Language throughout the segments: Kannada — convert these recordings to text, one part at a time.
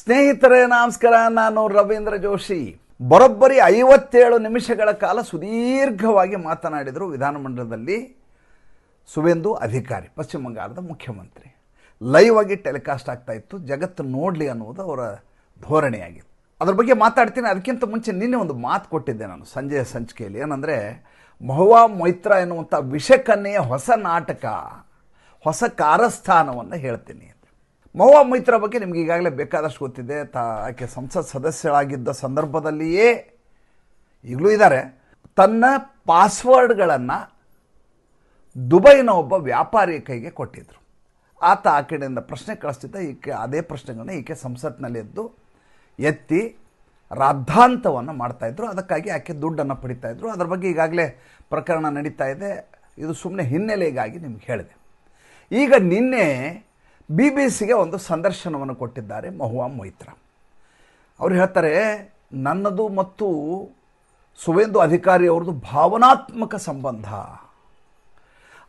ಸ್ನೇಹಿತರೇ ನಮಸ್ಕಾರ. ನಾನು ರವೀಂದ್ರ ಜೋಶಿ. ಬರೋಬ್ಬರಿ 57 ನಿಮಿಷಗಳ ಕಾಲ ಸುದೀರ್ಘವಾಗಿ ಮಾತನಾಡಿದರು ವಿಧಾನಮಂಡಲದಲ್ಲಿ ಸುವೇಂದು ಅಧಿಕಾರಿ, ಪಶ್ಚಿಮ ಬಂಗಾಳದ ಮುಖ್ಯಮಂತ್ರಿ. ಲೈವ್ ಆಗಿ ಟೆಲಿಕಾಸ್ಟ್ ಆಗ್ತಾ ಇತ್ತು, ಜಗತ್ತು ನೋಡಲಿ ಅನ್ನೋದು ಅವರ ಧೋರಣೆಯಾಗಿತ್ತು. ಅದ್ರ ಬಗ್ಗೆ ಮಾತಾಡ್ತೀನಿ. ಅದಕ್ಕಿಂತ ಮುಂಚೆ ನಿನ್ನೆ ಒಂದು ಮಾತು ಕೊಟ್ಟಿದ್ದೆ ನಾನು ಸಂಜೆಯ ಸಂಚಿಕೆಯಲ್ಲಿ. ಏನಂದರೆ, ಮಹುವಾ ಮೊಯ್ತ್ರಾ ಎನ್ನುವಂಥ ವಿಷಕನ್ನೆಯ ಹೊಸ ನಾಟಕ, ಹೊಸ ಕಾರಸ್ಥಾನವನ್ನು ಹೇಳ್ತೀನಿ. ಮಹುವಾ ಮೊಯ್ತ್ರಾ ಬಗ್ಗೆ ನಿಮ್ಗೆ ಈಗಾಗಲೇ ಬೇಕಾದಷ್ಟು ಗೊತ್ತಿದೆ. ಆಕೆ ಸಂಸತ್ ಸದಸ್ಯರಾಗಿದ್ದ ಸಂದರ್ಭದಲ್ಲಿಯೇ, ಈಗಲೂ ಇದ್ದಾರೆ, ತನ್ನ ಪಾಸ್ವರ್ಡ್ಗಳನ್ನು ದುಬೈನ ಒಬ್ಬ ವ್ಯಾಪಾರಿಯ ಕೈಗೆ ಕೊಟ್ಟಿದ್ದರು. ಆತ ಆ ಕಡೆಯಿಂದ ಪ್ರಶ್ನೆ ಕಳಿಸ್ತಿದ್ದ. ಈಕೆ ಅದೇ ಪ್ರಶ್ನೆಗಳನ್ನ ಈಕೆ ಸಂಸತ್ನಲ್ಲಿ ಎತ್ತಿ ರಾದ್ಧಾಂತವನ್ನು ಮಾಡ್ತಾಯಿದ್ರು. ಅದಕ್ಕಾಗಿ ಆಕೆ ದುಡ್ಡನ್ನು ಪಡಿತಾಯಿದ್ರು. ಅದರ ಬಗ್ಗೆ ಈಗಾಗಲೇ ಪ್ರಕರಣ ನಡೀತಾ ಇದೆ. ಇದು ಸುಮ್ಮನೆ ಹಿನ್ನೆಲೆಗಾಗಿ ನಿಮ್ಗೆ ಹೇಳಿದೆ. ಈಗ ನಿನ್ನೆ BBC-ಗೆ ಒಂದು ಸಂದರ್ಶನವನ್ನು ಕೊಟ್ಟಿದ್ದಾರೆ ಮಹುವಾ ಮೊಯ್ತ್ರಾ. ಅವರು ಹೇಳ್ತಾರೆ, ನನ್ನದು ಮತ್ತು ಸುವೇಂದು ಅಧಿಕಾರಿ ಅವ್ರದ್ದು ಭಾವನಾತ್ಮಕ ಸಂಬಂಧ.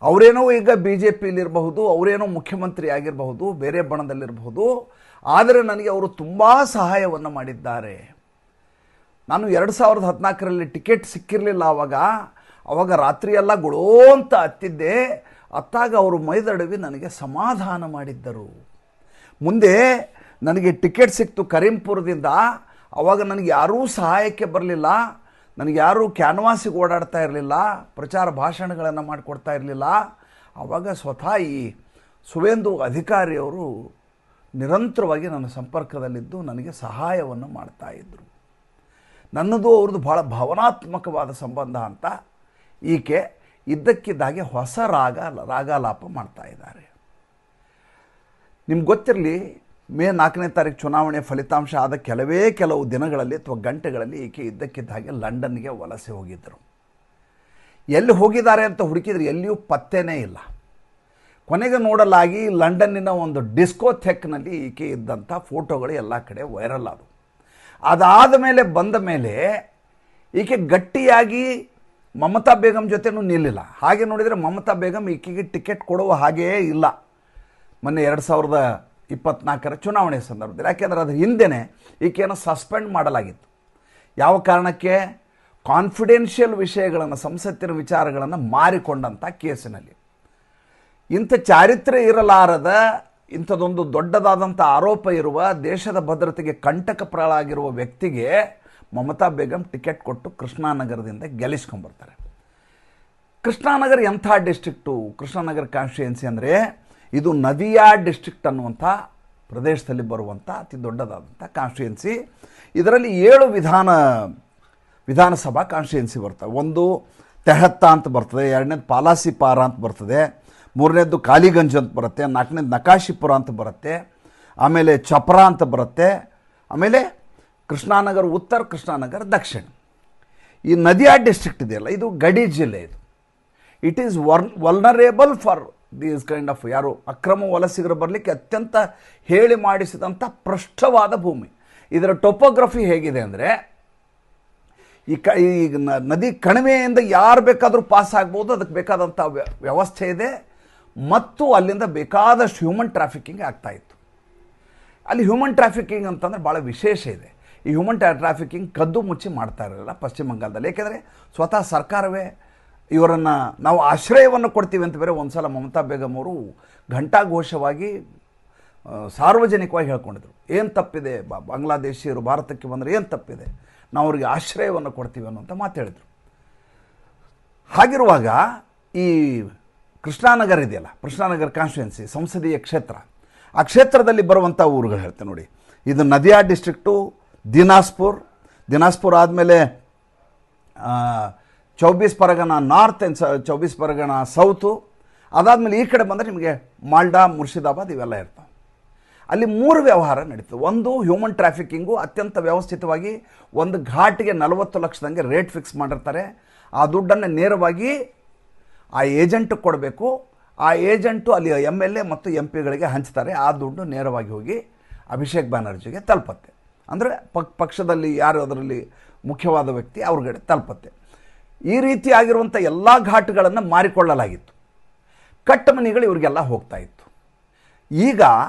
ಅವರೇನೋ ಈಗ BJP-ಯಲ್ಲಿರಬಹುದು, ಅವರೇನೋ ಮುಖ್ಯಮಂತ್ರಿ ಆಗಿರಬಹುದು, ಬೇರೆ ಬಣದಲ್ಲಿರಬಹುದು, ಆದರೆ ನನಗೆ ಅವರು ತುಂಬ ಸಹಾಯವನ್ನು ಮಾಡಿದ್ದಾರೆ. ನಾನು 2014ರಲ್ಲಿ ಟಿಕೆಟ್ ಸಿಕ್ಕಿರಲಿಲ್ಲ. ಆವಾಗ ರಾತ್ರಿಯೆಲ್ಲ ಗುಳೋ ಅಂತ ಅತ್ತಿದ್ದೆ. ಅತ್ತಾಗ ಅವರು ಮೈದಡವಿ ನನಗೆ ಸಮಾಧಾನ ಮಾಡಿದ್ದರು. ಮುಂದೆ ನನಗೆ ಟಿಕೆಟ್ ಸಿಕ್ತು ಕರೀಂಪುರದಿಂದ. ಆವಾಗ ನನಗೆ ಯಾರೂ ಸಹಾಯಕ್ಕೆ ಬರಲಿಲ್ಲ. ನನಗೆ ಯಾರೂ ಕ್ಯಾನ್ವಾಸಿಗೆ ಓಡಾಡ್ತಾ ಇರಲಿಲ್ಲ, ಪ್ರಚಾರ ಭಾಷಣಗಳನ್ನು ಮಾಡಿಕೊಡ್ತಾ ಇರಲಿಲ್ಲ. ಆವಾಗ ಸ್ವತಃ ಈ ಸುವೇಂದು ಅಧಿಕಾರಿಯವರು ನಿರಂತರವಾಗಿ ನನ್ನ ಸಂಪರ್ಕದಲ್ಲಿದ್ದು ನನಗೆ ಸಹಾಯವನ್ನು ಮಾಡ್ತಾಯಿದ್ರು. ನನ್ನದು ಅವ್ರದ್ದು ಭಾಳ ಭಾವನಾತ್ಮಕವಾದ ಸಂಬಂಧ ಅಂತ ಈಕೆ ಇದ್ದಕ್ಕಿದ್ದಾಗೆ ಹೊಸ ರಾಗಾಲಾಪ ಮಾಡ್ತಾ ಇದ್ದಾರೆ. ನಿಮ್ಗೆ ಗೊತ್ತಿರಲಿ, ಮೇ 4ನೇ ತಾರೀಕು ಚುನಾವಣೆ ಫಲಿತಾಂಶ ಆದ ಕೆಲವು ದಿನಗಳಲ್ಲಿ ಅಥವಾ ಗಂಟೆಗಳಲ್ಲಿ ಈಕೆ ಇದ್ದಕ್ಕಿದ್ದಾಗೆ ಲಂಡನ್ಗೆ ವಲಸೆ ಹೋಗಿದ್ದರು. ಎಲ್ಲಿ ಹೋಗಿದ್ದಾರೆ ಅಂತ ಹುಡುಕಿದ್ರೆ ಎಲ್ಲಿಯೂ ಪತ್ತೆನೇ ಇಲ್ಲ. ಕೊನೆಗೆ ನೋಡಲಾಗಿ ಲಂಡನ್ನಿನ ಒಂದು ಡಿಸ್ಕೋಥೆಕ್ನಲ್ಲಿ ಈಕೆ ಇದ್ದಂಥ ಫೋಟೋಗಳು ಎಲ್ಲ ಕಡೆ ವೈರಲ್ ಆದವು. ಅದಾದ ಮೇಲೆ ಬಂದ ಮೇಲೆ ಈಕೆ ಗಟ್ಟಿಯಾಗಿ ಮಮತಾ ಬೇಗಂ ಜೊತೆನೂ ನಿಲ್ಲಿಲ್ಲ. ಹಾಗೆ ನೋಡಿದರೆ ಮಮತಾ ಬೇಗಂ ಈಕೆಗೆ ಟಿಕೆಟ್ ಕೊಡುವ ಹಾಗೆಯೇ ಇಲ್ಲ ಮೊನ್ನೆ 2024ರ ಚುನಾವಣೆ ಸಂದರ್ಭದಲ್ಲಿ. ಯಾಕೆಂದರೆ ಅದ್ರ ಹಿಂದೆಯೇ ಈಕೆಯನ್ನು ಸಸ್ಪೆಂಡ್ ಮಾಡಲಾಗಿತ್ತು. ಯಾವ ಕಾರಣಕ್ಕೆ? ಕಾನ್ಫಿಡೆನ್ಷಿಯಲ್ ವಿಷಯಗಳನ್ನು, ಸಂಸತ್ತಿನ ವಿಚಾರಗಳನ್ನು ಮಾರಿಕೊಂಡಂಥ ಕೇಸಿನಲ್ಲಿ. ಇಂಥ ಚಾರಿತ್ರ್ಯ ಇರಲಾರದ, ಇಂಥದ್ದೊಂದು ದೊಡ್ಡದಾದಂಥ ಆರೋಪ ಇರುವ, ದೇಶದ ಭದ್ರತೆಗೆ ಕಂಟಕಪ್ರಾಳಾಗಿರುವ ವ್ಯಕ್ತಿಗೆ ಮಮತಾ ಬೇಗಂ ಟಿಕೆಟ್ ಕೊಟ್ಟು ಕೃಷ್ಣಾನಗರದಿಂದ ಗೆಲ್ಲಿಸ್ಕೊಂಡ್ಬರ್ತಾರೆ. ಕೃಷ್ಣಾನಗರ ಎಂಥ ಡಿಸ್ಟ್ರಿಕ್ಟು? ಕೃಷ್ಣಾನಗರ ಕಾನ್ಸ್ಟಿಟ್ಯೂಯೆನ್ಸಿ ಅಂದರೆ ಇದು ನದಿಯಾ ಡಿಸ್ಟ್ರಿಕ್ಟ್ ಅನ್ನುವಂಥ ಪ್ರದೇಶದಲ್ಲಿ ಬರುವಂಥ ಅತಿ ದೊಡ್ಡದಾದಂಥ ಕಾನ್ಸ್ಟಿಟ್ಯೂಯೆನ್ಸಿ. ಇದರಲ್ಲಿ 7 ವಿಧಾನಸಭಾ ಕಾನ್ಸ್ಟಿಟ್ಯೂಯೆನ್ಸಿ ಬರ್ತವೆ. ಒಂದು ತೆಹತ್ತಾ ಅಂತ ಬರ್ತದೆ, 2ನೇದು ಪಾಲಾಸಿಪಾರ ಅಂತ ಬರ್ತದೆ, 3ನೇದು ಕಾಲಿಗಂಜ್ ಅಂತ ಬರುತ್ತೆ, 4ನೇದು ನಕಾಶಿಪುರ ಅಂತ ಬರುತ್ತೆ, ಆಮೇಲೆ ಚಪ್ರಾ ಅಂತ ಬರುತ್ತೆ, ಆಮೇಲೆ ಕೃಷ್ಣಾನಗರ ಉತ್ತರ, ಕೃಷ್ಣಾನಗರ ದಕ್ಷಿಣ. ಈ ನದಿಯಾ ಡಿಸ್ಟ್ರಿಕ್ಟ್ ಇದೆಯಲ್ಲ, ಇದು ಗಡಿ ಜಿಲ್ಲೆ. It is vulnerable for these kind of ಯಾರು ಅಕ್ರಮ ವಲಸಿಗರು ಬರಲಿಕ್ಕೆ ಅತ್ಯಂತ ಹೇಳಿ ಮಾಡಿಸಿದಂಥ ಪೃಷ್ಠವಾದ ಭೂಮಿ. ಇದರ ಟೊಪೋಗ್ರಫಿ ಹೇಗಿದೆ ಅಂದರೆ, ಈ ನದಿ ಕಣಿವೆಯಿಂದ ಯಾರು ಬೇಕಾದರೂ ಪಾಸ್ ಆಗ್ಬೋದು, ಅದಕ್ಕೆ ಬೇಕಾದಂಥ ವ್ಯವಸ್ಥೆ ಇದೆ. ಮತ್ತು ಅಲ್ಲಿಂದ ಬೇಕಾದಷ್ಟು ಹ್ಯೂಮನ್ ಟ್ರಾಫಿಕಿಂಗ್ ಆಗ್ತಾಯಿತ್ತು. ಅಲ್ಲಿ ಹ್ಯೂಮನ್ ಟ್ರಾಫಿಕಿಂಗ್ ಅಂತಂದರೆ ಭಾಳ ವಿಶೇಷ ಇದೆ. ಈ ಹ್ಯೂಮನ್ ಟ್ರಾಫಿಕಿಂಗ್ ಕದ್ದು ಮುಚ್ಚಿ ಮಾಡ್ತಾ ಇರಲಿಲ್ಲ ಪಶ್ಚಿಮ ಬಂಗಾಳದಲ್ಲಿ. ಏಕೆಂದರೆ ಸ್ವತಃ ಸರ್ಕಾರವೇ ಇವರನ್ನು ನಾವು ಆಶ್ರಯವನ್ನು ಕೊಡ್ತೀವಿ ಅಂತ ಬೇರೆ ಒಂದು ಸಲ ಮಮತಾ ಬೇಗಂ ಅವರು ಘಂಟಾಘೋಷವಾಗಿ ಸಾರ್ವಜನಿಕವಾಗಿ ಹೇಳ್ಕೊಂಡಿದ್ರು. ಏನು ತಪ್ಪಿದೆ, ಬಾಂಗ್ಲಾದೇಶಿಯರು ಭಾರತಕ್ಕೆ ಬಂದರೆ ಏನು ತಪ್ಪಿದೆ, ನಾವು ಅವ್ರಿಗೆ ಆಶ್ರಯವನ್ನು ಕೊಡ್ತೀವಿ ಅನ್ನೋಂಥ ಮಾತು ಹೇಳಿದರು. ಹಾಗಿರುವಾಗ ಈ ಕೃಷ್ಣಾನಗರ ಇದೆಯಲ್ಲ, ಕೃಷ್ಣಾನಗರ ಕಾನ್ಸ್ಟಿಟ್ಯೂಯೆನ್ಸಿ ಸಂಸದೀಯ ಕ್ಷೇತ್ರ, ಆ ಕ್ಷೇತ್ರದಲ್ಲಿ ಬರುವಂಥ ಊರುಗಳು ಹೇಳ್ತೇನೆ ನೋಡಿ. ಇದು ನದಿಯಾ ಡಿಸ್ಟ್ರಿಕ್ಟು, ದಿನಾಜ್ಪುರ್ ಆದಮೇಲೆ 24 Pargana north and 24 Pargana south. ಅದಾದಮೇಲೆ ಈ ಕಡೆ ಬಂದರೆ ನಿಮಗೆ ಮಾಲ್ಡಾ, ಮುರ್ಷಿದಾಬಾದ್ ಇವೆಲ್ಲ ಇರ್ತವೆ. ಅಲ್ಲಿ 3 ವ್ಯವಹಾರ ನಡೀತದೆ. ಒಂದು ಹ್ಯೂಮನ್ ಟ್ರಾಫಿಕಿಂಗು, ಅತ್ಯಂತ ವ್ಯವಸ್ಥಿತವಾಗಿ ಒಂದು ಘಾಟಿಗೆ 40 ಲಕ್ಷದಂಗೆ ರೇಟ್ ಫಿಕ್ಸ್ ಮಾಡಿರ್ತಾರೆ. ಆ ದುಡ್ಡನ್ನು ನೇರವಾಗಿ ಆ ಏಜೆಂಟಿಗೆ ಕೊಡಬೇಕು. ಆ ಏಜೆಂಟು ಅಲ್ಲಿ MLA ಮತ್ತು MP ಗಳಿಗೆ ಹಂಚ್ತಾರೆ. ಆ ದುಡ್ಡು ನೇರವಾಗಿ ಹೋಗಿ ಅಭಿಷೇಕ್ ಬ್ಯಾನರ್ಜಿಗೆ ತಲುಪತ್ತೆ. ಅಂದರೆ ಪಕ್ಷದಲ್ಲಿ ಯಾರು ಅದರಲ್ಲಿ ಮುಖ್ಯವಾದ ವ್ಯಕ್ತಿ ಅವ್ರಿಗೆ ತಲುಪತ್ತೆ. ಈ ರೀತಿಯಾಗಿರುವಂಥ ಎಲ್ಲ ಘಾಟ್ಗಳನ್ನು ಮಾರಿಕೊಳ್ಳಲಾಗಿತ್ತು. ಕಟ್ಟಮನಿಗಳು ಇವರಿಗೆಲ್ಲ ಹೋಗ್ತಾ ಇತ್ತು. ಈಗ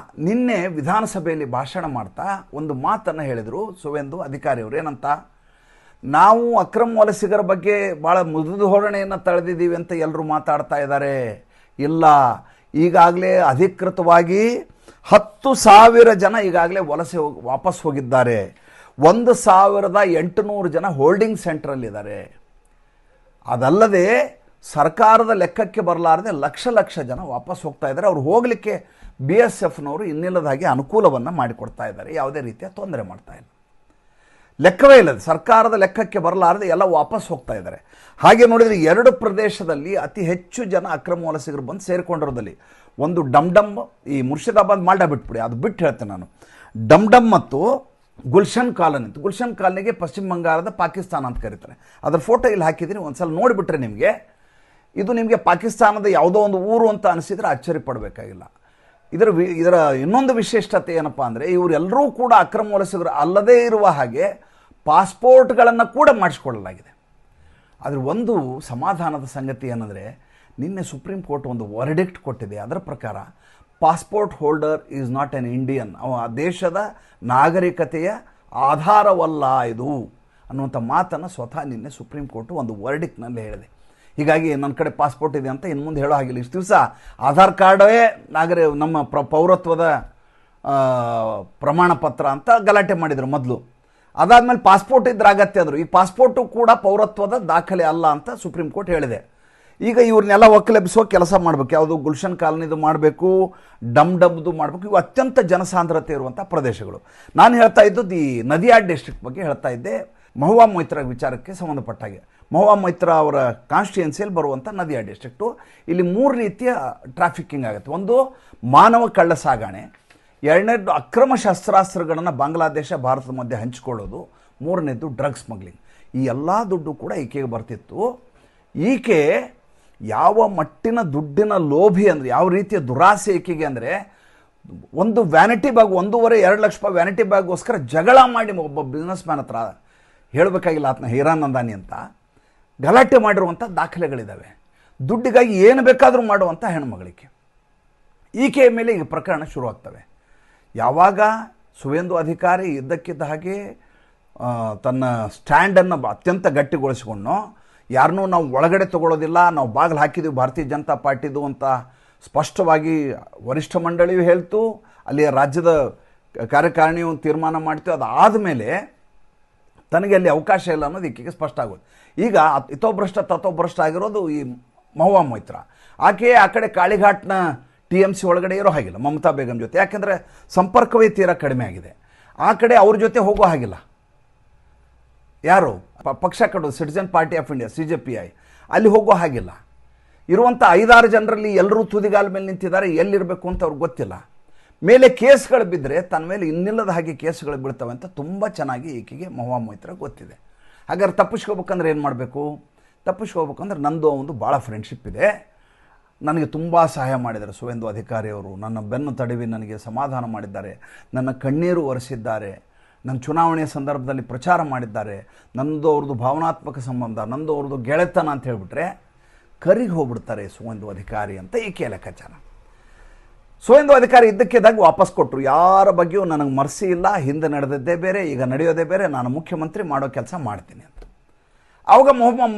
ನಿನ್ನೆ ವಿಧಾನಸಭೆಯಲ್ಲಿ ಭಾಷಣ ಮಾಡ್ತಾ ಒಂದು ಮಾತನ್ನು ಹೇಳಿದರು ಸುವೇಂದು ಅಧಿಕಾರಿಯವರು. ಏನಂತ, ನಾವು ಅಕ್ರಮ ವಲಸಿಗರ ಬಗ್ಗೆ ಭಾಳ ಮೃದು ಧೋರಣೆಯನ್ನು ತಳೆದಿದ್ದೀವಿ ಅಂತ ಎಲ್ಲರೂ ಮಾತಾಡ್ತಾ ಇದ್ದಾರೆ. ಇಲ್ಲ, ಈಗಾಗಲೇ ಅಧಿಕೃತವಾಗಿ 10,000 ಜನ ಈಗಾಗಲೇ ವಾಪಸ್ ಹೋಗಿದ್ದಾರೆ. 1,800 ಜನ ಹೋಲ್ಡಿಂಗ್ ಸೆಂಟ್ರಲ್ಲಿದ್ದಾರೆ. ಅದಲ್ಲದೆ ಸರ್ಕಾರದ ಲೆಕ್ಕಕ್ಕೆ ಬರಲಾರದೆ ಲಕ್ಷ ಜನ ವಾಪಸ್ ಹೋಗ್ತಾ ಇದ್ದಾರೆ. ಅವ್ರು ಹೋಗಲಿಕ್ಕೆ BSFನವರು ಇನ್ನಿಲ್ಲದ ಹಾಗೆ ಅನುಕೂಲವನ್ನು ಮಾಡಿಕೊಡ್ತಾ ಇದ್ದಾರೆ. ಯಾವುದೇ ರೀತಿಯ ತೊಂದರೆ ಮಾಡ್ತಾ ಇಲ್ಲ. ಲೆಕ್ಕವೇ ಇಲ್ಲದೆ ಸರ್ಕಾರದ ಲೆಕ್ಕಕ್ಕೆ ಬರಲಾರದೆ ಎಲ್ಲ ವಾಪಸ್ ಹೋಗ್ತಾ ಇದ್ದಾರೆ. ಹಾಗೆ ನೋಡಿದರೆ 2 ಪ್ರದೇಶದಲ್ಲಿ ಅತಿ ಹೆಚ್ಚು ಜನ ಅಕ್ರಮ ವಲಸಿಗರು ಬಂದು ಸೇರಿಕೊಂಡಿರೋದಲ್ಲಿ ಒಂದು ಡಮ್ ಈ ಮುರ್ಷಿದಾಬಾದ್ ಮಾಲ್ಡಾ ಬಿಟ್ಬಿಡಿ, ಅದು ಬಿಟ್ಟು ಹೇಳ್ತೇನೆ ನಾನು. ಡಮ್ ಮತ್ತು ಗುಲ್ಶನ್ ಕಾಲನಿ ಅಂತ. ಗುಲ್ಶನ್ ಕಾಲನಿಗೆ ಪಶ್ಚಿಮ ಬಂಗಾಳದ ಪಾಕಿಸ್ತಾನ ಅಂತ ಕರೀತಾರೆ. ಅದರ ಫೋಟೋ ಇಲ್ಲಿ ಹಾಕಿದ್ದೀನಿ, ಒಂದು ಸಲ ನೋಡಿಬಿಟ್ರೆ ಇದು ನಿಮಗೆ ಪಾಕಿಸ್ತಾನದ ಯಾವುದೋ ಒಂದು ಊರು ಅಂತ ಅನಿಸಿದರೆ ಅಚ್ಚರಿ ಪಡಬೇಕಾಗಿಲ್ಲ. ಇದರ ಇನ್ನೊಂದು ವಿಶಿಷ್ಟತೆ ಏನಪ್ಪ ಅಂದರೆ, ಇವರೆಲ್ಲರೂ ಕೂಡ ಅಕ್ರಮ ವಲಸಿಗರು ಅಲ್ಲದೇ ಇರುವ ಹಾಗೆ ಪಾಸ್ಪೋರ್ಟ್ಗಳನ್ನು ಕೂಡ ಮಾಡಿಸ್ಕೊಳ್ಳಲಾಗಿದೆ. ಆದರೆ ಒಂದು ಸಮಾಧಾನದ ಸಂಗತಿ ಏನಂದರೆ, ನಿನ್ನೆ ಸುಪ್ರೀಂ ಕೋರ್ಟ್ ಒಂದು ವರ್ಡಿಕ್ಟ್ ಕೊಟ್ಟಿದೆ. ಅದರ ಪ್ರಕಾರ passport holder is not an Indian, ಅವ ಆ ದೇಶದ ನಾಗರಿಕತೆಯ ಆಧಾರವಲ್ಲ ಇದು ಅನ್ನುವಂಥ ಮಾತನ್ನು ಸ್ವತಃ ನಿನ್ನೆ ಸುಪ್ರೀಂ ಕೋರ್ಟು ಒಂದು ವರ್ಡಿಕ್ಟ್ನಲ್ಲಿ ಹೇಳಿದೆ. ಹೀಗಾಗಿ ನನ್ನ ಕಡೆ ಪಾಸ್ಪೋರ್ಟ್ ಇದೆ ಅಂತ ಇನ್ನು ಮುಂದೆ ಹೇಳೋ ಹಾಗಿಲ್ಲ. ಇಷ್ಟು ದಿವಸ ಆಧಾರ್ ಕಾರ್ಡೇ ನಮ್ಮ ಪೌರತ್ವದ ಪ್ರಮಾಣ ಪತ್ರ ಅಂತ ಗಲಾಟೆ ಮಾಡಿದರು ಮೊದಲು. ಅದಾದಮೇಲೆ ಪಾಸ್ಪೋರ್ಟ್ ಇದ್ರೆ ಅಗತ್ಯ ಆದರು. ಈ ಪಾಸ್ಪೋರ್ಟು ಕೂಡ ಪೌರತ್ವದ ದಾಖಲೆ ಅಲ್ಲ ಅಂತ ಸುಪ್ರೀಂ ಕೋರ್ಟ್ ಹೇಳಿದೆ. ಈಗ ಇವ್ರನ್ನೆಲ್ಲ ಒಕ್ಕಲೆಬ್ಬಿಸೋ ಕೆಲಸ ಮಾಡಬೇಕು. ಯಾವುದು ಗುಲ್ಶನ್ ಕಾಲನಿದು ಮಾಡಬೇಕು, ಡಮ್ದು ಮಾಡಬೇಕು. ಇವು ಅತ್ಯಂತ ಜನಸಾಂದ್ರತೆ ಇರುವಂಥ ಪ್ರದೇಶಗಳು. ನಾನು ಹೇಳ್ತಾ ಇದ್ದದ್ದು ಈ ನದಿಯಾಡ್ ಡಿಸ್ಟ್ರಿಕ್ಟ್ ಬಗ್ಗೆ ಹೇಳ್ತಾ ಇದ್ದೆ. ಮಹುವಾ ಮೊಯ್ತ್ರಾ ವಿಚಾರಕ್ಕೆ ಸಂಬಂಧಪಟ್ಟ ಹಾಗೆ, ಮಹುವಾ ಮೊಯ್ತ್ರಾ ಅವರ ಕಾನ್ಸ್ಟಿಟ್ಯೂನ್ಸಿಯಲ್ಲಿ ಬರುವಂಥ ನದಿಯಾಡ್ ಡಿಸ್ಟ್ರಿಕ್ಟು, ಇಲ್ಲಿ 3 ರೀತಿಯ ಟ್ರಾಫಿಕ್ಕಿಂಗ್ ಆಗುತ್ತೆ. ಒಂದು ಮಾನವ ಕಳ್ಳ ಸಾಗಣೆ, 2ನೇದು ಅಕ್ರಮ ಶಸ್ತ್ರಾಸ್ತ್ರಗಳನ್ನು ಬಾಂಗ್ಲಾದೇಶ ಭಾರತದ ಮಧ್ಯೆ ಹಂಚಿಕೊಳ್ಳೋದು, 3ನೇದು ಡ್ರಗ್ ಸ್ಮಗ್ಲಿಂಗ್. ಈ ಎಲ್ಲ ದುಡ್ಡು ಕೂಡ ಈಕೆಗೆ ಬರ್ತಿತ್ತು. ಈಕೆ ಯಾವ ಮಟ್ಟಿನ ದುಡ್ಡಿನ ಲೋಭಿ ಅಂದರೆ, ಯಾವ ರೀತಿಯ ದುರಾಸೆ ಈಕೆಗೆ ಅಂದರೆ, ಒಂದು ವ್ಯಾನಿಟಿ ಬ್ಯಾಗ್ 1.5-2 ಲಕ್ಷ ರೂಪಾಯಿ ವ್ಯಾನಿಟಿ ಬ್ಯಾಗ್ಗೋಸ್ಕರ ಜಗಳ ಮಾಡಿ ಒಬ್ಬ ಬಿಸ್ನೆಸ್ ಮ್ಯಾನ್ ಹತ್ರ, ಹೇಳಬೇಕಾಗಿಲ್ಲ ಆತನ ಹೀರಾನಂದಾನಿ ಅಂತ, ಗಲಾಟೆ ಮಾಡಿರುವಂಥ ದಾಖಲೆಗಳಿದ್ದಾವೆ. ದುಡ್ಡಿಗಾಗಿ ಏನು ಬೇಕಾದರೂ ಮಾಡುವಂಥ ಹೆಣ್ಮಗಳಿಗೆ ಈಕೆಯ ಮೇಲೆ ಈಗ ಪ್ರಕರಣ ಶುರುವಾಗ್ತವೆ. ಯಾವಾಗ ಸುವೇಂದು ಅಧಿಕಾರಿ ಇದ್ದಕ್ಕಿದ್ದ ಹಾಗೆ ತನ್ನ ಸ್ಟ್ಯಾಂಡನ್ನು ಅತ್ಯಂತ ಗಟ್ಟಿಗೊಳಿಸಿಕೊಂಡು, ಯಾರನ್ನೂ ನಾವು ಒಳಗಡೆ ತಗೊಳ್ಳೋದಿಲ್ಲ, ನಾವು ಬಾಗಿಲು ಹಾಕಿದ್ದೀವಿ ಭಾರತೀಯ ಜನತಾ ಪಾರ್ಟಿದು ಅಂತ ಸ್ಪಷ್ಟವಾಗಿ ವರಿಷ್ಠ ಮಂಡಳಿಯು ಹೇಳ್ತು, ಅಲ್ಲಿಯ ರಾಜ್ಯದ ಕಾರ್ಯಕಾರಿಣಿಯು ತೀರ್ಮಾನ ಮಾಡ್ತೀವಿ. ಅದಾದಮೇಲೆ ತನಗೆ ಅಲ್ಲಿ ಅವಕಾಶ ಇಲ್ಲ ಅನ್ನೋದು ಈಕೆಗೆ ಸ್ಪಷ್ಟ ಆಗೋದು. ಈಗ ಇತೋಭ್ರಷ್ಟ ತಥೋಭ್ರಷ್ಟ ಆಗಿರೋದು ಈ ಮಹುವಾ ಮೊಯ್ತ್ರಾ. ಆಕೆ ಆ ಕಡೆ ಕಾಳಿಘಾಟ್ನ TMC ಒಳಗಡೆ ಇರೋ ಹಾಗಿಲ್ಲ ಮಮತಾ ಬೇಗಂ ಜೊತೆ, ಯಾಕೆಂದರೆ ಸಂಪರ್ಕವೇ ತೀರಾ ಕಡಿಮೆ ಆಗಿದೆ. ಆ ಕಡೆ ಅವ್ರ ಜೊತೆ ಹೋಗೋ ಹಾಗಿಲ್ಲ. ಯಾರು ಪಕ್ಷ ಕಟ್ಟೋದು citizen party of India CJPI, ಅಲ್ಲಿ ಹೋಗೋ ಹಾಗಿಲ್ಲ. ಇರುವಂಥ 5-6 ಜನರಲ್ಲಿ ಎಲ್ಲರೂ ತುದಿಗಾಲ ಮೇಲೆ ನಿಂತಿದ್ದಾರೆ, ಎಲ್ಲಿರಬೇಕು ಅಂತ ಅವ್ರಿಗೆ ಗೊತ್ತಿಲ್ಲ. ಮೇಲೆ ಕೇಸ್ಗಳು ಬಿದ್ದರೆ ತನ್ನ ಮೇಲೆ ಇನ್ನಿಲ್ಲದ ಹಾಗೆ ಕೇಸ್ಗಳು ಬೀಳ್ತವೆ ಅಂತ ತುಂಬ ಚೆನ್ನಾಗಿ ಈಕೆಗೆ ಮಹುವಾ ಮೊಯ್ತ್ರಾ ಗೊತ್ತಿದೆ. ಹಾಗಾದ್ರೆ ತಪ್ಪಿಸ್ಕೋಬೇಕಂದ್ರೆ ಏನು ಮಾಡಬೇಕು? ತಪ್ಪಿಸ್ಕೋಬೇಕಂದ್ರೆ ನಂದು ಒಂದು ಭಾಳ ಫ್ರೆಂಡ್ಶಿಪ್ ಇದೆ. ನನಗೆ ತುಂಬ ಸಹಾಯ ಮಾಡಿದ್ದಾರೆ ಸುವೇಂದು ಅಧಿಕಾರಿಯವರು. ನನ್ನ ಬೆನ್ನು ತಡವಿ ನನಗೆ ಸಮಾಧಾನ ಮಾಡಿದ್ದಾರೆ, ನನ್ನ ಕಣ್ಣೀರು ಒರೆಸಿದ್ದಾರೆ, ನನ್ನ ಚುನಾವಣೆಯ ಸಂದರ್ಭದಲ್ಲಿ ಪ್ರಚಾರ ಮಾಡಿದ್ದಾರೆ. ನಂದು ಅವ್ರದ್ದು ಭಾವನಾತ್ಮಕ ಸಂಬಂಧ, ನಂದು ಅವ್ರದ್ದು ಗೆಳೆತನ ಅಂತ ಹೇಳಿಬಿಟ್ರೆ ಕರಿಗೆ ಹೋಗ್ಬಿಡ್ತಾರೆ ಸುವೇಂದು ಅಧಿಕಾರಿ ಅಂತ ಈಕೆ ಲೆಕ್ಕಾಚಾರ. ಸುವೇಂದು ಅಧಿಕಾರಿ ಇದ್ದಕ್ಕಿದ್ದಾಗ ವಾಪಸ್ ಕೊಟ್ಟರು. ಯಾರ ಬಗ್ಗೆಯೂ ನನಗೆ ಮರ್ಸಿ ಇಲ್ಲ, ಹಿಂದೆ ನಡೆದದ್ದೇ ಬೇರೆ, ಈಗ ನಡೆಯೋದೇ ಬೇರೆ, ನಾನು ಮುಖ್ಯಮಂತ್ರಿ ಮಾಡೋ ಕೆಲಸ ಮಾಡ್ತೀನಿ ಅಂತ. ಆವಾಗ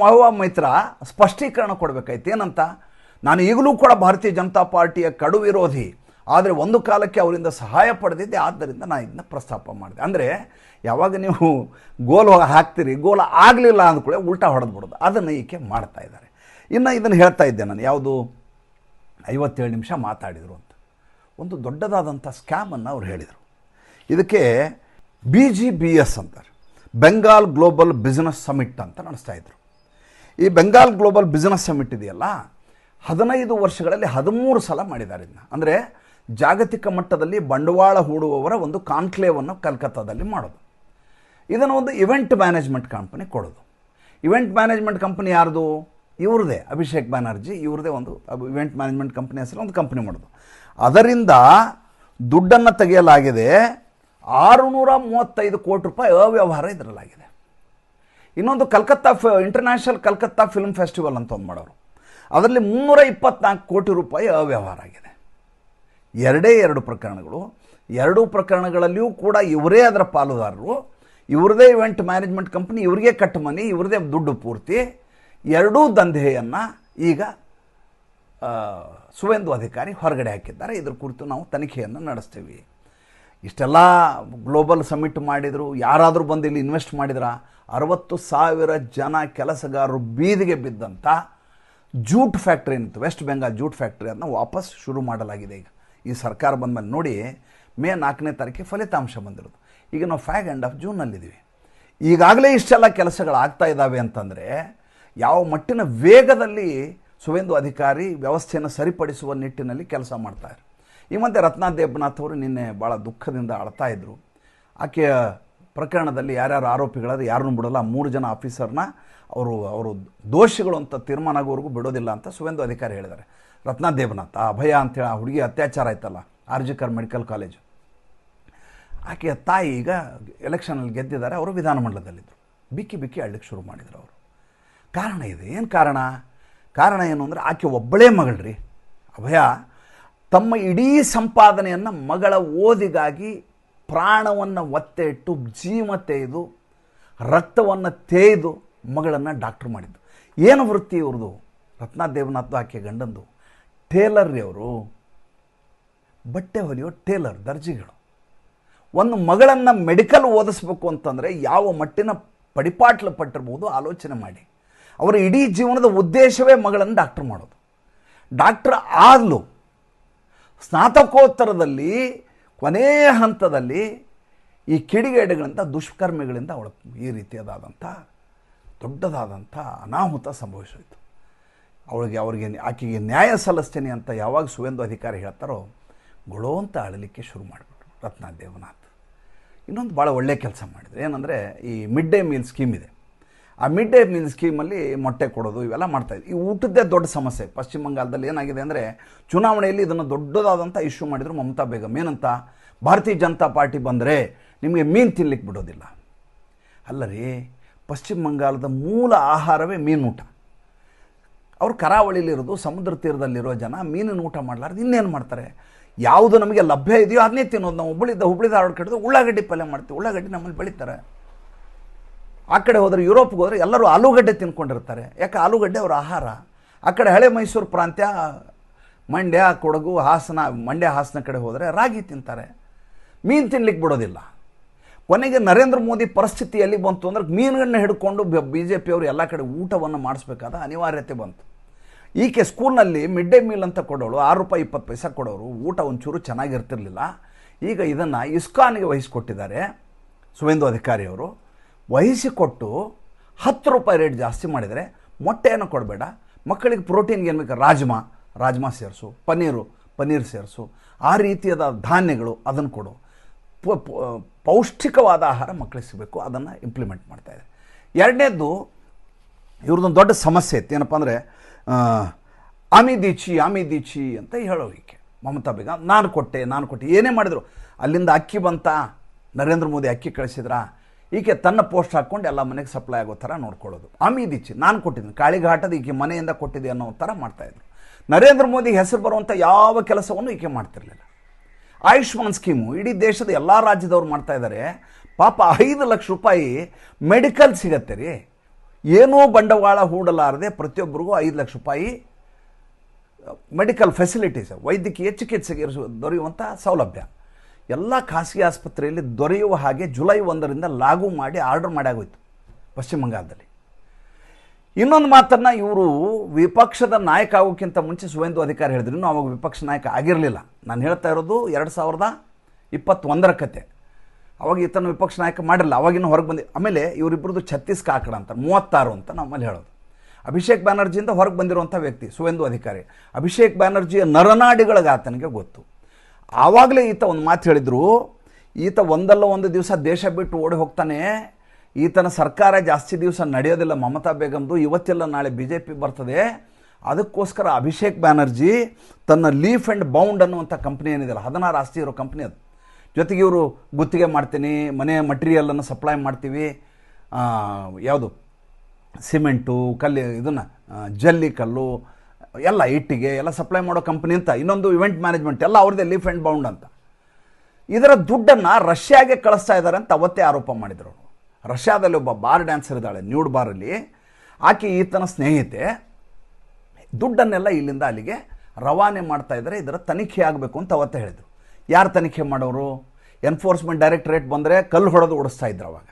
ಮಹುವಾ ಮೊಯ್ತ್ರಾ ಸ್ಪಷ್ಟೀಕರಣ ಕೊಡಬೇಕಾಯ್ತು. ಏನಂತ, ನಾನು ಈಗಲೂ ಕೂಡ ಭಾರತೀಯ ಜನತಾ ಪಾರ್ಟಿಯ ಕಡು ವಿರೋಧಿ, ಆದರೆ ಒಂದು ಕಾಲಕ್ಕೆ ಅವರಿಂದ ಸಹಾಯ ಪಡೆದಿದ್ದೆ, ಆದ್ದರಿಂದ ನಾನು ಇದನ್ನ ಪ್ರಸ್ತಾಪ ಮಾಡಿದೆ. ಅಂದರೆ ಯಾವಾಗ ನೀವು ಗೋಲ್ ಹಾಕ್ತೀರಿ, ಗೋಲ್ ಆಗಲಿಲ್ಲ ಅಂದ್ಕೊಳ್ಳೆ ಉಲ್ಟಾ ಹೊಡೆದ್ಬಿಡೋದು, ಅದನ್ನು ಈಕೆ ಮಾಡ್ತಾ ಇದ್ದಾರೆ. ಇನ್ನು ಇದನ್ನು ಹೇಳ್ತಾ ಇದ್ದೆ ನಾನು, ಯಾವುದು 57 ನಿಮಿಷ ಮಾತಾಡಿದರು ಅಂತ. ಒಂದು ದೊಡ್ಡದಾದಂಥ ಸ್ಕ್ಯಾಮನ್ನು ಅವ್ರು ಹೇಳಿದರು. ಇದಕ್ಕೆ BGBS ಅಂತಾರೆ, ಬೆಂಗಾಲ್ ಗ್ಲೋಬಲ್ ಬಿಸ್ನೆಸ್ ಸಮಿಟ್ ಅಂತ ನಡೆಸ್ತಾ ಇದ್ರು. ಈ ಬೆಂಗಾಲ್ ಗ್ಲೋಬಲ್ ಬಿಸ್ನೆಸ್ ಸಮಿಟ್ ಇದೆಯಲ್ಲ, 15 ವರ್ಷಗಳಲ್ಲಿ 13 ಸಲ ಮಾಡಿದ್ದಾರೆ ಇದನ್ನ. ಅಂದರೆ ಜಾಗತಿಕ ಮಟ್ಟದಲ್ಲಿ ಬಂಡವಾಳ ಹೂಡುವವರ ಒಂದು ಕಾನ್ಕ್ಲೇವನ್ನು ಕಲ್ಕತ್ತಾದಲ್ಲಿ ಮಾಡೋದು. ಇದನ್ನು ಒಂದು ಇವೆಂಟ್ ಮ್ಯಾನೇಜ್ಮೆಂಟ್ ಕಂಪನಿ ಕೊಡೋದು. ಇವೆಂಟ್ ಮ್ಯಾನೇಜ್ಮೆಂಟ್ ಕಂಪನಿ ಯಾರ್ದು? ಇವ್ರದೇ, ಅಭಿಷೇಕ್ ಬ್ಯಾನರ್ಜಿ ಇವ್ರದೇ ಒಂದು ಇವೆಂಟ್ ಮ್ಯಾನೇಜ್ಮೆಂಟ್ ಕಂಪನಿ ಹೆಸರು ಒಂದು ಕಂಪನಿ ಮಾಡೋದು. ಅದರಿಂದ ದುಡ್ಡನ್ನು ತೆಗೆಯಲಾಗಿದೆ. 635 ಕೋಟಿ ರೂಪಾಯಿ ಅವ್ಯವಹಾರ ಇದರಲ್ಲಾಗಿದೆ. ಇನ್ನೊಂದು ಇಂಟರ್ನ್ಯಾಷನಲ್ ಕಲ್ಕತ್ತಾ ಫಿಲ್ಮ್ ಫೆಸ್ಟಿವಲ್ ಅಂತ ಒಂದು ಮಾಡೋರು, ಅದರಲ್ಲಿ 324 ಕೋಟಿ ರೂಪಾಯಿ ಅವ್ಯವಹಾರ ಆಗಿದೆ. ಎರಡೇ ಎರಡು ಪ್ರಕರಣಗಳು. ಎರಡೂ ಪ್ರಕರಣಗಳಲ್ಲಿಯೂ ಕೂಡ ಇವರೇ ಅದರ ಪಾಲುದಾರರು, ಇವ್ರದೇ ಇವೆಂಟ್ ಮ್ಯಾನೇಜ್ಮೆಂಟ್ ಕಂಪ್ನಿ, ಇವರಿಗೆ ಕಟ್ ಮನಿ, ಇವ್ರದೇ ದುಡ್ಡು ಪೂರ್ತಿ. ಎರಡೂ ದಂಧೆಯನ್ನು ಈಗ ಸುವೇಂದು ಅಧಿಕಾರಿ ಹೊರಗಡೆ ಹಾಕಿದ್ದಾರೆ. ಇದ್ರ ಕುರಿತು ನಾವು ತನಿಖೆಯನ್ನು ನಡೆಸ್ತೀವಿ. ಇಷ್ಟೆಲ್ಲ ಗ್ಲೋಬಲ್ ಸಮಿಟ್ ಮಾಡಿದರು, ಯಾರಾದರೂ ಬಂದು ಇಲ್ಲಿ ಇನ್ವೆಸ್ಟ್ ಮಾಡಿದ್ರ? 60,000 ಜನ ಕೆಲಸಗಾರರು ಬೀದಿಗೆ ಬಿದ್ದಂಥ ಜೂಟ್ ಫ್ಯಾಕ್ಟ್ರಿ ಏನಿತ್ತು, ವೆಸ್ಟ್ ಬೆಂಗಾಲ್ ಜೂಟ್ ಫ್ಯಾಕ್ಟ್ರಿ, ಅದನ್ನು ವಾಪಸ್ ಶುರು ಮಾಡಲಾಗಿದೆ. ಈಗ ಈ ಸರ್ಕಾರ ಬಂದಮೇಲೆ ನೋಡಿ, ಮೇ 4ನೇ ತಾರೀಕಿಗೆ ಫಲಿತಾಂಶ ಬಂದಿರೋದು. ಈಗ ನಾವು ಫ್ಯಾಗ್ ಎಂಡ್ ಆಫ್ ಜೂನಲ್ಲಿದ್ದೀವಿ. ಈಗಾಗಲೇ ಇಷ್ಟೆಲ್ಲ ಕೆಲಸಗಳಾಗ್ತಾ ಇದ್ದಾವೆ ಅಂತಂದರೆ ಯಾವ ಮಟ್ಟಿನ ವೇಗದಲ್ಲಿ ಸುವೇಂದು ಅಧಿಕಾರಿ ವ್ಯವಸ್ಥೆಯನ್ನು ಸರಿಪಡಿಸುವ ನಿಟ್ಟಿನಲ್ಲಿ ಕೆಲಸ ಮಾಡ್ತಾರೆ. ಈ ಮಧ್ಯೆ ರತ್ನಾ ದೇಬ್ನಾಥ್ ಅವರು ನಿನ್ನೆ ಭಾಳ ದುಃಖದಿಂದ ಅಳ್ತಾ ಇದ್ದರು. ಆಕೆಯ ಪ್ರಕರಣದಲ್ಲಿ ಯಾರ್ಯಾರು ಆರೋಪಿಗಳಾದ್ರೆ ಯಾರನ್ನೂ ಬಿಡೋಲ್ಲ, 3 ಜನ ಆಫೀಸರ್ನ ಅವರು ದೋಷಿಗಳು ಅಂತ ತೀರ್ಮಾನ ಆಗೋವರೆಗೂ ಬಿಡೋದಿಲ್ಲ ಅಂತ ಸುವೇಂದು ಅಧಿಕಾರಿ ಹೇಳಿದ್ದಾರೆ. ರತ್ನಾ ದೇಬ್ನಾಥ್, ಆ ಅಭಯ ಅಂತೇಳಿ ಆ ಹುಡುಗಿ ಅತ್ಯಾಚಾರ ಆಯ್ತಲ್ಲ, ಆರ್ಜಿಕರ್ ಮೆಡಿಕಲ್ ಕಾಲೇಜು, ಆಕೆಯ ತಾಯಿ ಈಗ ಎಲೆಕ್ಷನಲ್ಲಿ ಗೆದ್ದಿದ್ದಾರೆ. ಅವರು ವಿಧಾನಮಂಡಲದಲ್ಲಿದ್ದರು. ಬಿಕ್ಕಿ ಅಳ್ಳಿಕ್ಕೆ ಶುರು ಮಾಡಿದರು ಅವರು. ಕಾರಣ ಇದೆ. ಏನು ಕಾರಣ ಏನು ಅಂದರೆ, ಆಕೆ ಒಬ್ಬಳೇ ಮಗಳ್ರಿ ಅಭಯ. ತಮ್ಮ ಇಡೀ ಸಂಪಾದನೆಯನ್ನು ಮಗಳ ಓದಿಗಾಗಿ ಪ್ರಾಣವನ್ನು ಒತ್ತೆ ಇಟ್ಟು, ಜೀವ ತೇಯ್ದು, ರಕ್ತವನ್ನು ತೇಯ್ದು ಮಗಳನ್ನು ಡಾಕ್ಟ್ರ್ ಮಾಡಿದ್ದು. ಏನು ವೃತ್ತಿ ಇವ್ರದ್ದು? ರತ್ನಾ ದೇವನಾಥ್ ಆಕೆ ಗಂಡಂದು ಟೇಲರ್ ರೀ. ಅವರು ಬಟ್ಟೆ ಹೊಲಿಯೋ ಟೇಲರ್, ದರ್ಜಿಗಳು. ಒಂದು ಮಗಳನ್ನು ಮೆಡಿಕಲ್ ಓದಿಸ್ಬೇಕು ಅಂತಂದರೆ ಯಾವ ಮಟ್ಟಿನ ಪಡಿಪಾಟ್ಲು ಪಟ್ಟಿರ್ಬೋದು ಆಲೋಚನೆ ಮಾಡಿ. ಅವರ ಇಡೀ ಜೀವನದ ಉದ್ದೇಶವೇ ಮಗಳನ್ನು ಡಾಕ್ಟ್ರ್ ಮಾಡೋದು. ಡಾಕ್ಟ್ರ್ ಆದಲು ಸ್ನಾತಕೋತ್ತರದಲ್ಲಿ ಕೊನೆಯ ಹಂತದಲ್ಲಿ ಈ ಕಿಡಿಗೇಡಿಗಳಿಂದ, ದುಷ್ಕರ್ಮಿಗಳಿಂದ ಅವಳ ಈ ರೀತಿಯಾದಂಥ ದೊಡ್ಡದಾದಂಥ ಅನಾಹುತ ಸಂಭವಿಸೋಯಿತು. ಆಕೆಗೆ ನ್ಯಾಯ ಸಲ್ಲಿಸ್ತೀನಿ ಅಂತ ಯಾವಾಗ ಸುವೇಂದು ಅಧಿಕಾರಿ ಹೇಳ್ತಾರೋ, ಗೊಳೋ ಅಂತ ಅಳಲಿಕ್ಕೆ ಶುರು ಮಾಡಿಬಿಟ್ರು ರತ್ನಾ ದೇವನಾಥ್. ಇನ್ನೊಂದು ಭಾಳ ಒಳ್ಳೆಯ ಕೆಲಸ ಮಾಡಿದ್ರು. ಏನಂದರೆ, ಈ ಮಿಡ್ ಡೇ ಮೀಲ್ ಸ್ಕೀಮ್ ಇದೆ. ಆ ಮಿಡ್ ಡೇ ಮೀಲ್ ಸ್ಕೀಮಲ್ಲಿ ಮೊಟ್ಟೆ ಕೊಡೋದು ಇವೆಲ್ಲ ಮಾಡ್ತಾಯಿದ್ರು. ಈ ಊಟದ್ದೇ ದೊಡ್ಡ ಸಮಸ್ಯೆ ಪಶ್ಚಿಮ ಬಂಗಾಳದಲ್ಲಿ. ಏನಾಗಿದೆ ಅಂದರೆ, ಚುನಾವಣೆಯಲ್ಲಿ ಇದನ್ನು ದೊಡ್ಡದಾದಂಥ ಇಶ್ಯೂ ಮಾಡಿದರು ಮಮತಾ ಬೇಗಂ. ಏನಂತ, ಭಾರತೀಯ ಜನತಾ ಪಾರ್ಟಿ ಬಂದರೆ ನಿಮಗೆ ಮೀನು ತಿನ್ಲಿಕ್ಕೆ ಬಿಡೋದಿಲ್ಲ. ಅಲ್ಲ ರೀ, ಪಶ್ಚಿಮ ಬಂಗಾಳದ ಮೂಲ ಆಹಾರವೇ ಮೀನೂಟ. ಅವರು ಕರಾವಳಿಲಿರೋದು, ಸಮುದ್ರ ತೀರದಲ್ಲಿರೋ ಜನ ಮೀನಿನ ಊಟ ಮಾಡಲಾರ್ದು ಇನ್ನೇನು ಮಾಡ್ತಾರೆ? ಯಾವುದು ನಮಗೆ ಲಭ್ಯ ಇದೆಯೋ ಅದನ್ನೇ ತಿನ್ನೋದು. ನಾವು ಹುಬ್ಳಿ ಧಾರವಾಡ ಕಡೆ ಉಳ್ಳಾಗಡ್ಡಿ ಪಲ್ಯ ಮಾಡ್ತೀವಿ. ಉಳ್ಳಾಗಡ್ಡಿ ನಮ್ಮಲ್ಲಿ ಬೆಳೀತಾರೆ. ಆ ಕಡೆ ಹೋದರೆ, ಯುರೋಪ್ಗೆ ಹೋದರೆ ಎಲ್ಲರೂ ಆಲೂಗಡ್ಡೆ ತಿನ್ಕೊಂಡಿರ್ತಾರೆ. ಯಾಕೆ? ಆಲೂಗಡ್ಡೆ ಅವರ ಆಹಾರ. ಆ ಕಡೆ ಹಳೆ ಮೈಸೂರು ಪ್ರಾಂತ್ಯ, ಮಂಡ್ಯ, ಕೊಡಗು, ಹಾಸನ ಕಡೆ ಹೋದರೆ ರಾಗಿ ತಿಂತಾರೆ. ಮೀನು ತಿನ್ಲಿಕ್ಕೆ ಬಿಡೋದಿಲ್ಲ. ಕೊನೆಗೆ ನರೇಂದ್ರ ಮೋದಿ ಪರಿಸ್ಥಿತಿ ಎಲ್ಲಿ ಬಂತು ಅಂದರೆ, ಮೀನುಗಳನ್ನ ಹಿಡ್ಕೊಂಡು BJP ಅವರು ಎಲ್ಲ ಕಡೆ ಊಟವನ್ನು ಮಾಡಿಸ್ಬೇಕಾದ ಅನಿವಾರ್ಯತೆ ಬಂತು. ಈಕೆ ಸ್ಕೂಲ್ನಲ್ಲಿ ಮಿಡ್ ಡೇ ಮೀಲ್ ಅಂತ ಕೊಡೋಳು, ₹6.20 ಕೊಡೋರು. ಊಟ ಒಂಚೂರು ಚೆನ್ನಾಗಿರ್ತಿರ್ಲಿಲ್ಲ. ಈಗ ಇದನ್ನು ಇಸ್ಕಾನ್ಗೆ ವಹಿಸಿಕೊಟ್ಟಿದ್ದಾರೆ ಸುವೇಂದು ಅಧಿಕಾರಿಯವರು. ವಹಿಸಿಕೊಟ್ಟು ₹10 ರೇಟ್ ಜಾಸ್ತಿ ಮಾಡಿದರೆ, ಮೊಟ್ಟೆಯನ್ನು ಕೊಡಬೇಡ, ಮಕ್ಕಳಿಗೆ ಪ್ರೋಟೀನ್ಗೆ ಏನು ಬೇಕು, ರಾಜ್ಮಾ ಸೇರಿಸು, ಪನ್ನೀರ್ ಸೇರಿಸು, ಆ ರೀತಿಯಾದ ಧಾನ್ಯಗಳು ಅದನ್ನು ಕೊಡು, ಪೌಷ್ಟಿಕವಾದ ಆಹಾರ ಮಕ್ಕಳಿಗೆ ಸಿಗಬೇಕು, ಅದನ್ನು ಇಂಪ್ಲಿಮೆಂಟ್ ಮಾಡ್ತಾಯಿದೆ. ಎರಡನೇದು, ಇವ್ರದ್ದೊಂದು ದೊಡ್ಡ ಸಮಸ್ಯೆ ಇತ್ತು. ಏನಪ್ಪ ಅಂದರೆ, ಆಮಿ ದೀಚಿ ಅಂತ ಹೇಳೋಕೆ ಮಮತಾ ಬೇಗಂ. ನಾನು ಕೊಟ್ಟೆ ಏನೇ ಮಾಡಿದ್ರು. ಅಲ್ಲಿಂದ ಅಕ್ಕಿ ಬಂತ, ನರೇಂದ್ರ ಮೋದಿ ಅಕ್ಕಿ ಕಳಿಸಿದ್ರ, ಈಕೆ ತನ್ನ ಪೋಸ್ಟ್ ಹಾಕ್ಕೊಂಡು ಎಲ್ಲ ಮನೆಗೆ ಸಪ್ಲೈ ಆಗೋ ಥರ ನೋಡ್ಕೊಳ್ಳೋದು. ಆಮಿ ದೀಚಿ ನಾನು ಕೊಟ್ಟಿದ್ದೀನಿ, ಕಾಳಿಘಾಟದ ಈಕೆ ಮನೆಯಿಂದ ಕೊಟ್ಟಿದ್ದೆ ಅನ್ನೋ ಥರ ಮಾಡ್ತಾಯಿದ್ರು. ನರೇಂದ್ರ ಮೋದಿ ಹೆಸರು ಬರುವಂಥ ಯಾವ ಕೆಲಸವನ್ನು ಈಕೆ ಮಾಡ್ತಿರ್ಲಿಲ್ಲ. ಆಯುಷ್ಮಾನ್ ಸ್ಕೀಮು ಇಡೀ ದೇಶದ ಎಲ್ಲ ರಾಜ್ಯದವ್ರು ಮಾಡ್ತಾ ಇದ್ದಾರೆ. ಪಾಪ ₹5 ಲಕ್ಷ ಮೆಡಿಕಲ್ ಸಿಗತ್ತೆ ರೀ. ಏನೂ ಬಂಡವಾಳ ಹೂಡಲಾರದೆ ಪ್ರತಿಯೊಬ್ಬರಿಗೂ ₹5 ಲಕ್ಷ ಮೆಡಿಕಲ್ ಫೆಸಿಲಿಟೀಸ್, ವೈದ್ಯಕೀಯ ಚಿಕಿತ್ಸೆಗೆ ದೊರೆಯುವಂಥ ಸೌಲಭ್ಯ ಎಲ್ಲ ಖಾಸಗಿ ಆಸ್ಪತ್ರೆಯಲ್ಲಿ ದೊರೆಯುವ ಹಾಗೆ ಜುಲೈ 1ರಿಂದ ಲಾಗು ಮಾಡಿ ಆರ್ಡರ್ ಮಾಡಿ ಆಗೋಯ್ತು ಪಶ್ಚಿಮ ಬಂಗಾಳದಲ್ಲಿ. ಇನ್ನೊಂದು ಮಾತನ್ನು ಇವರು ವಿಪಕ್ಷದ ನಾಯಕ ಆಗೋಕ್ಕಿಂತ ಮುಂಚೆ ಸುವೇಂದು ಅಧಿಕಾರಿ ಹೇಳಿದ್ರು. ಇನ್ನೂ ಅವಾಗ ವಿಪಕ್ಷ ನಾಯಕ ಆಗಿರಲಿಲ್ಲ. ನಾನು ಹೇಳ್ತಾ ಇರೋದು 2021 ಕತೆ. ಅವಾಗ ಈತನ ವಿಪಕ್ಷ ನಾಯಕ ಮಾಡಿರಲಿಲ್ಲ, ಅವಾಗಿನ್ನೂ ಹೊರಗೆ ಬಂದು. ಆಮೇಲೆ ಇವರಿಬ್ಬರದು 36 ಆಕಡ ಅಂತಾರೆ, 36 ಅಂತ ನಮ್ಮಲ್ಲಿ ಹೇಳೋದು. ಅಭಿಷೇಕ್ ಬ್ಯಾನರ್ಜಿಯಿಂದ ಹೊರಗೆ ಬಂದಿರುವಂಥ ವ್ಯಕ್ತಿ ಸುವೇಂದು ಅಧಿಕಾರಿ. ಅಭಿಷೇಕ್ ಬ್ಯಾನರ್ಜಿಯ ನರನಾಡಿಗಳಿಗೆ ಆತನಿಗೆ ಗೊತ್ತು. ಆವಾಗಲೇ ಈತ ಒಂದು ಮಾತು ಹೇಳಿದರು, ಈತ ಒಂದಲ್ಲ ಒಂದು ದಿವಸ ದೇಶ ಬಿಟ್ಟು ಓಡಿ ಹೋಗ್ತಾನೆ, ಈತನ ಸರ್ಕಾರ ಜಾಸ್ತಿ ದಿವಸ ನಡೆಯೋದಿಲ್ಲ ಮಮತಾ ಬೇಗಂದು, ಇವತ್ತಿಲ್ಲ ನಾಳೆ BJP ಬರ್ತದೆ, ಅದಕ್ಕೋಸ್ಕರ ಅಭಿಷೇಕ್ ಬ್ಯಾನರ್ಜಿ ತನ್ನ ಲೀಫ್ ಆ್ಯಂಡ್ ಬೌಂಡ್ ಅನ್ನುವಂಥ ಕಂಪ್ನಿ ಏನಿದೆಯಲ್ಲ, 16 ಆಸ್ತಿ ಇರೋ ಕಂಪ್ನಿ ಅದು. ಜೊತೆಗೆ ಇವರು ಗುತ್ತಿಗೆ ಮಾಡ್ತೀನಿ, ಮನೆ ಮಟೀರಿಯಲನ್ನು ಸಪ್ಲೈ ಮಾಡ್ತೀವಿ, ಯಾವುದು ಸಿಮೆಂಟು, ಇದನ್ನು ಜಲ್ಲಿ ಕಲ್ಲು, ಎಲ್ಲ ಇಟ್ಟಿಗೆ ಎಲ್ಲ ಸಪ್ಲೈ ಮಾಡೋ ಕಂಪ್ನಿ ಅಂತ, ಇನ್ನೊಂದು ಇವೆಂಟ್ ಮ್ಯಾನೇಜ್ಮೆಂಟ್ ಎಲ್ಲ ಅವ್ರದ್ದೇ ಲೀಫ್ ಆ್ಯಂಡ್ ಬೌಂಡ್ ಅಂತ. ಇದರ ದುಡ್ಡನ್ನು ರಷ್ಯಾಗೆ ಕಳಿಸ್ತಾ ಇದ್ದಾರೆ ಅಂತ ಅವತ್ತೇ ಆರೋಪ ಮಾಡಿದರು. ರಷ್ಯಾದಲ್ಲಿ ಒಬ್ಬ ಬಾರ್ ಡ್ಯಾನ್ಸರ್ ಇದ್ದಾಳೆ, ನ್ಯೂಡ್ ಬಾರಲ್ಲಿ. ಆಕೆ ಈತನ ಸ್ನೇಹಿತೆ. ದುಡ್ಡನ್ನೆಲ್ಲ ಇಲ್ಲಿಂದ ಅಲ್ಲಿಗೆ ರವಾನೆ ಮಾಡ್ತಾ ಇದ್ದಾರೆ. ಇದರ ತನಿಖೆ ಆಗಬೇಕು ಅಂತ ಅವತ್ತೇ ಹೇಳಿದರು. ಯಾರು ತನಿಖೆ ಮಾಡೋರು? ಎನ್ಫೋರ್ಸ್ಮೆಂಟ್ ಡೈರೆಕ್ಟರೇಟ್ ಬಂದರೆ ಕಲ್ಲು ಹೊಡೆದು ಓಡಿಸ್ತಾ ಇದ್ರು. ಅವಾಗ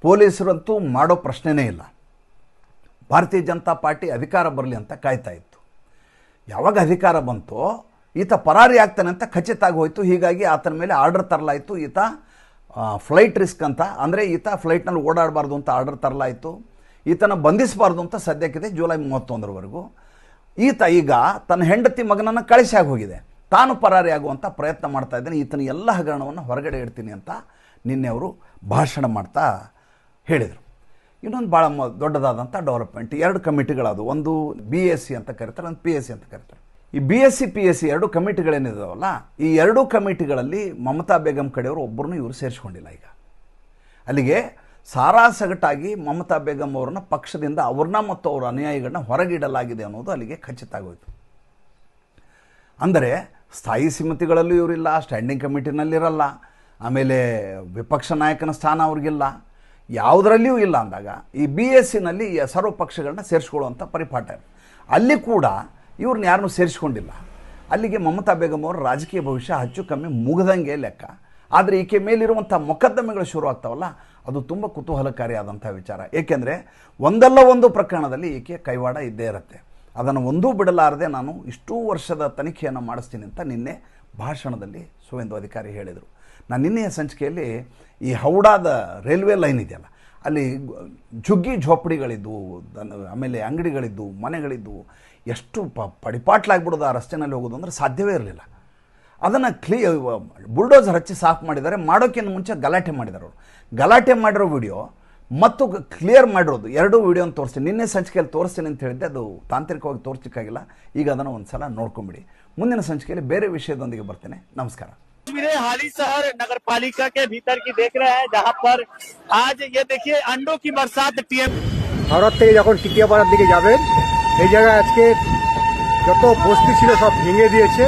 ಪೊಲೀಸರಂತೂ ಮಾಡೋ ಪ್ರಶ್ನೆನೇ ಇಲ್ಲ. ಭಾರತೀಯ ಜನತಾ ಪಾರ್ಟಿ ಅಧಿಕಾರ ಬರಲಿ ಅಂತ ಕಾಯ್ತಾ ಇತ್ತು. ಯಾವಾಗ ಅಧಿಕಾರ ಬಂತೋ ಈತ ಪರಾರಿ ಆಗ್ತಾನೆ ಅಂತ ಖಚಿತ ಆಗಿ ಹೋಯಿತು. ಹೀಗಾಗಿ ಆತನ ಮೇಲೆ ಆರ್ಡರ್ ತರಲಾಯಿತು. ಈತ ಫ್ಲೈಟ್ ರಿಸ್ಕ್ ಅಂತ, ಅಂದರೆ ಈತ ಫ್ಲೈಟ್ನಲ್ಲಿ ಓಡಾಡಬಾರ್ದು ಅಂತ ಆರ್ಡರ್ ತರಲಾಯಿತು. ಈತನ ಬಂಧಿಸಬಾರ್ದು ಅಂತ ಸದ್ಯಕ್ಕಿದೆ ಜುಲೈ 31ರವರೆಗೂ. ಈತ ಈಗ ತನ್ನ ಹೆಂಡತಿ ಮಗನನ್ನು ಕಳಿಸಿ ಹೋಗಿದೆ. ತಾನು ಪರಾರಿ ಆಗುವಂಥ ಪ್ರಯತ್ನ ಮಾಡ್ತಾ ಇದ್ದಾನೆ. ಈತನ ಎಲ್ಲ ಹಗರಣವನ್ನು ಹೊರಗಡೆ ಇಡ್ತೀನಿ ಅಂತ ನಿನ್ನೆ ಅವರು ಭಾಷಣ ಮಾಡ್ತಾ ಹೇಳಿದರು. ಇನ್ನೊಂದು ಭಾಳ ದೊಡ್ಡದಾದಂಥ ಡೆವಲಪ್ಮೆಂಟ್, 2 ಕಮಿಟಿಗಳದು. ಒಂದು BSc ಅಂತ ಕರೀತಾರೆ, ಒಂದು PSc ಅಂತ ಕರೀತಾರೆ. ಈ BSc PSc 2 ಕಮಿಟಿಗಳೇನಿದಾವಲ್ಲ, ಈ 2 ಕಮಿಟಿಗಳಲ್ಲಿ ಮಮತಾ ಬೇಗಂ ಕಡೆಯವರು ಒಬ್ಬರನ್ನು ಇವರು ಸೇರಿಸ್ಕೊಂಡಿಲ್ಲ. ಈಗ ಅಲ್ಲಿಗೆ ಸಾರಾಸಗಟಾಗಿ ಮಮತಾ ಬೇಗಂ ಅವ್ರನ್ನ ಪಕ್ಷದಿಂದ ಅವ್ರನ್ನ ಮತ್ತು ಅವರ ಅನುಯಾಯಿಗಳನ್ನ ಹೊರಗಿಡಲಾಗಿದೆ ಅನ್ನೋದು ಅಲ್ಲಿಗೆ ಖಚಿತ ಆಗೋಯ್ತು. ಅಂದರೆ ಸ್ಥಾಯಿ ಸಮಿತಿಗಳಲ್ಲೂ ಇವರಿಲ್ಲ, ಸ್ಟ್ಯಾಂಡಿಂಗ್ ಕಮಿಟಿನಲ್ಲಿರಲ್ಲ, ಆಮೇಲೆ ವಿಪಕ್ಷ ನಾಯಕನ ಸ್ಥಾನ ಅವ್ರಿಗಿಲ್ಲ, ಯಾವುದರಲ್ಲಿಯೂ ಇಲ್ಲ ಅಂದಾಗ ಈ BScನಲ್ಲಿ ಸರ್ವ ಪಕ್ಷಗಳನ್ನ ಸೇರಿಸ್ಕೊಳ್ಳುವಂಥ ಪರಿಪಾಠ. ಅಲ್ಲಿ ಕೂಡ ಇವ್ರನ್ನ ಯಾರನ್ನೂ ಸೇರಿಸ್ಕೊಂಡಿಲ್ಲ. ಅಲ್ಲಿಗೆ ಮಮತಾ ಬೇಗಂ ಅವರ ರಾಜಕೀಯ ಭವಿಷ್ಯ ಹೆಚ್ಚು ಕಮ್ಮಿ ಮುಗಿದಂಗೆ ಲೆಕ್ಕ. ಆದರೆ ಈಕೆ ಮೇಲಿರುವಂಥ ಮೊಕದ್ದಮೆಗಳು ಶುರು ಆಗ್ತಾವಲ್ಲ, ಅದು ತುಂಬ ಕುತೂಹಲಕಾರಿಯಾದಂಥ ವಿಚಾರ. ಏಕೆಂದರೆ ಒಂದಲ್ಲ ಒಂದು ಪ್ರಕರಣದಲ್ಲಿ ಈಕೆ ಕೈವಾಡ ಇದ್ದೇ ಇರುತ್ತೆ. ಅದನ್ನು ಒಂದೂ ಬಿಡಲಾರದೆ ನಾನು ಇಷ್ಟೂ ವರ್ಷದ ತನಿಖೆಯನ್ನು ಮಾಡಿಸ್ತೀನಿ ಅಂತ ನಿನ್ನೆ ಭಾಷಣದಲ್ಲಿ ಸುವೇಂದು ಅಧಿಕಾರಿ ಹೇಳಿದರು. ನಾನು ನಿನ್ನೆಯ ಸಂಚಿಕೆಯಲ್ಲಿ ಈ ಹೌಡಾದ ರೈಲ್ವೆ ಲೈನ್ ಇದೆಯಲ್ಲ, ಅಲ್ಲಿ ಝುಗ್ಗಿ ಝೋಪಡಿಗಳಿದ್ದವು, ಆಮೇಲೆ ಅಂಗಡಿಗಳಿದ್ದವು, ಮನೆಗಳಿದ್ದವು. ಎಷ್ಟು ಪಡಿಪಾಟ್ಲಾಗ್ಬಿಡೋದು ಆ ರಸ್ತೆಯಲ್ಲಿ ಹೋಗೋದು ಅಂದರೆ ಸಾಧ್ಯವೇ ಇರಲಿಲ್ಲ. ಅದನ್ನು ಬುಲ್ಡೋಸರ್ ಹಚ್ಚಿ ಸಾಫ್ ಮಾಡಿದ್ದಾರೆ. ಮಾಡೋಕ್ಕಿಂತ ಮುಂಚೆ ಗಲಾಟೆ ಮಾಡಿದ್ದಾರೆ ಅವರು. ಗಲಾಟೆ ಮಾಡಿರೋ ವಿಡಿಯೋ ಮತ್ತು ಕ್ಲಿಯರ್ ಮಾಡಿರೋದು 2 ವಿಡಿಯೋನ ತೋರಿಸ್ತೀನಿ. ನಿನ್ನೆ ಸಂಚಿಕೆಯಲ್ಲಿ ತೋರಿಸ್ತೀನಿ ಅಂತ ಹೇಳಿದ್ದೆ, ಅದು ತಾಂತ್ರಿಕವಾಗಿ ತೋರಿಸಲಿಕ್ಕಾಗಿಲ್ಲ. ಈಗ ಅದನ್ನು ಒಂದು ಸಲ ನೋಡ್ಕೊಂಬಿಡಿ. ಮುಂದಿನ ಸಂಚಿಕೆಯಲ್ಲಿ ಬೇರೆ ವಿಷಯದೊಂದಿಗೆ ಬರ್ತೇನೆ. ನಮಸ್ಕಾರ. हाली शहर नगर पालिका के भीतर की देख रहे हैं, जहां पर आज ये देखिए अंडों की बरसात टीएम ভারত থেকে যখন টিকিয়াপাড়ার দিকে যাবেন, এই জায়গায় আজকে যত বস্তি ছিল সব ভেঙে দিয়েছে।